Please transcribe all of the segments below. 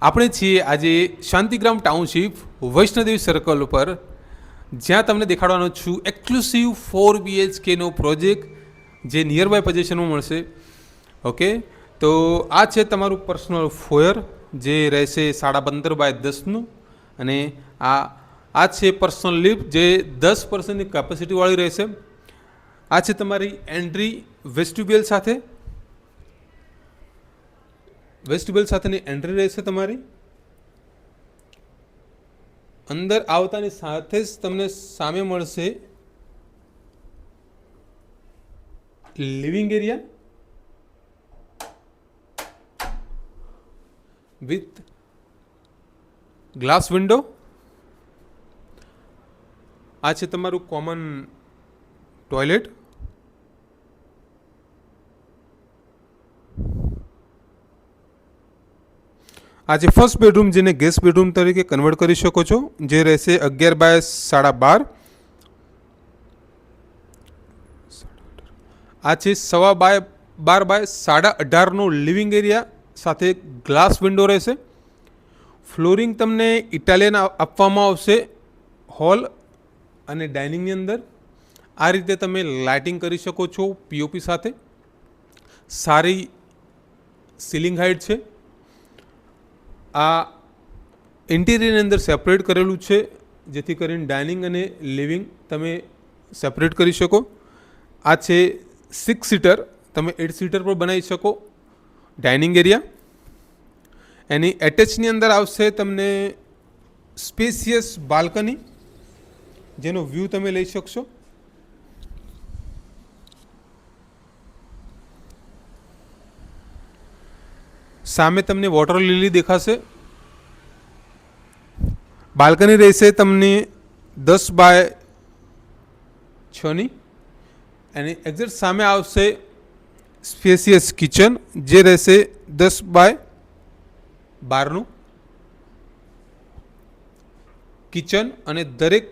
આપણે છીએ આજે શાંતિગ્રામ ટાઉનશીપ વૈષ્ણોદેવી સર્કલ ઉપર, જ્યાં તમને દેખાડવાનો છું એક્સક્લુસિવ 4BHKનો પ્રોજેક્ટ જે નિયર બાય પોઝિશનમાં મળશે. ઓકે, તો આ છે તમારું પર્સનલ ફોયર જે રહેશે 15x10નું, અને આ છે પર્સનલ લિફ્ટ જે 10% કેપેસિટીવાળી રહેશે. આ છે તમારી એન્ટ્રી વેસ્ટિબ્યુલ સાથેની એન્ટ્રી રહેશે. તમારી અંદર આવતાની સાથે જ તમને સામે મળશે living area with glass window. આ છે તમારું કોમન ટોયલેટ. આ જે ફર્સ્ટ બેડરૂમ, જેને ગેસ્ટ બેડરૂમ તરીકે કન્વર્ટ કરી શકો છો, જે રહેશે 11x12.5. આ છે 12x18નો લિવિંગ એરિયા સાથે ગ્લાસ વિન્ડો રહેશે. ફ્લોરિંગ તમને ઇટાલિયન આપવામાં આવશે હોલ અને ડાઇનિંગની અંદર. આ રીતે તમે લાઇટિંગ કરી શકો છો પીઓપી સાથે. સારી સીલિંગ હાઇટ છે. આ ઇન્ટિરિયરની અંદર સેપરેટ કરેલું છે, જેથી કરીને ડાઇનિંગ અને લિવિંગ તમે સેપરેટ કરી શકો. આ છે 6 સીટર, તમે 8 સીટર પર બનાવી શકો ડાઇનિંગ એરિયા. એની એટેચની અંદર આવશે તમને સ્પેસિયસ બાલ્કની, જેનો વ્યૂ તમે લઈ શકશો. સામે તમને વોટર લીલી દેખાશે. બાલ્કની રહેશે તમને 10x6ની. એની એક્ઝેક્ટ સામે આવશે સ્પેસિયસ કિચન, જે રહેશે 10x12નું કિચન. અને દરેક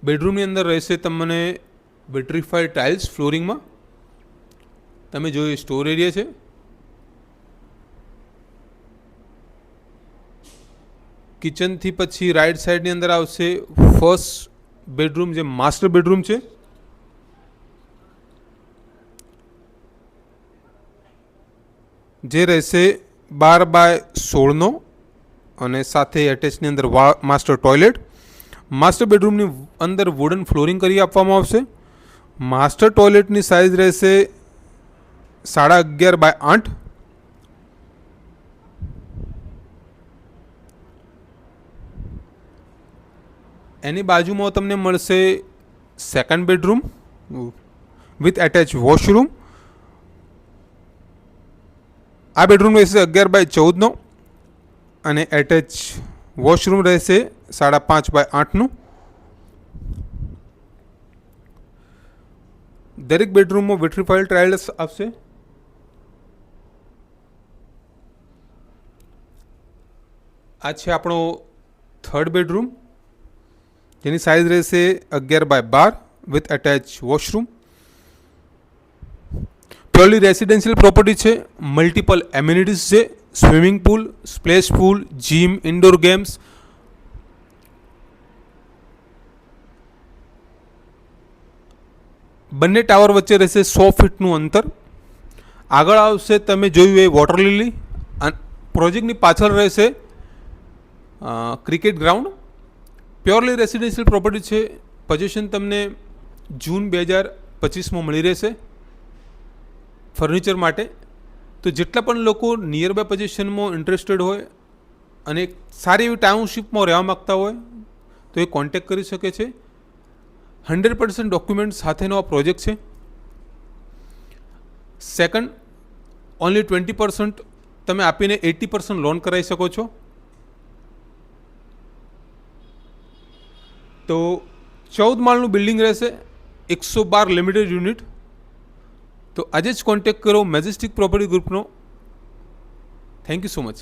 બેડરૂમની અંદર રહેશે તમને વિટ્રીફાઈડ ટાઇલ્સ ફ્લોરિંગમાં. તમે જોયું સ્ટોર એરિયા છે. કિચનથી પછી રાઈટ સાઈડની અંદર આવશે ફર્સ્ટ બેડરૂમ, જે માસ્ટર બેડરૂમ છે. જે રહેશે 12x16નો અને સાથે એટેચની અંદર માસ્ટર ટોયલેટ. માસ્ટર બેડરૂમની અંદર વુડન ફ્લોરિંગ કરી આપવામાં આવશે. માસ્ટર ટોયલેટની સાઇઝ રહેશે 11.5x8. એની બાજુમાં તમને મળશે second bedroom with attach washroom. આ બેડરૂમ રહેશે 11x14નો અને એટેચ વોશરૂમ રહેશે 5.5x8નું. દરેક બેડરૂમમાં વિટ્રીફાઈડ ટાઇલ્સ આવશે. આ છે આપણો થર્ડ બેડરૂમ, જેની સાઇઝ રહેશે 11x12 with attach washroom. Purely residential property છે. મલ્ટિપલ એમ્યુનિટીઝ છે. સ્વિમિંગ પુલ, સ્પ્લેશ પુલ, જીમ, ઇન્ડોર ગેમ્સ. બંને ટાવર વચ્ચે રહેશે 100 ફીટનું અંતર. આગળ આવશે તમે જોયું એ વોટર લીલી. પ્રોજેક્ટની પાછળ રહેશે cricket ground. Purely residential property છે. પોઝિશન તમને જૂન 2025માં મળી રહેશે ફર્નિચર માટે. તો જેટલા પણ લોકો નિયર બાય પોઝિશનમાં ઇન્ટરેસ્ટેડ હોય અને સારી એવી ટાઉનશીપમાં રહેવા માગતા હોય તો એ કોન્ટેક્ટ કરી શકે છે. 100% ડોક્યુમેન્ટ સાથેનો આ પ્રોજેક્ટ છે. સેકન્ડ, ઓનલી 20% તમે આપીને 80% લોન કરાવી શકો છો. તો 14 માળનું બિલ્ડિંગ રહેશે, 112 લિમિટેડ યુનિટ. તો આજે જ કોન્ટેક્ટ કરો મેજેસ્ટિક પ્રોપર્ટી ગ્રુપનો. Thank you so much.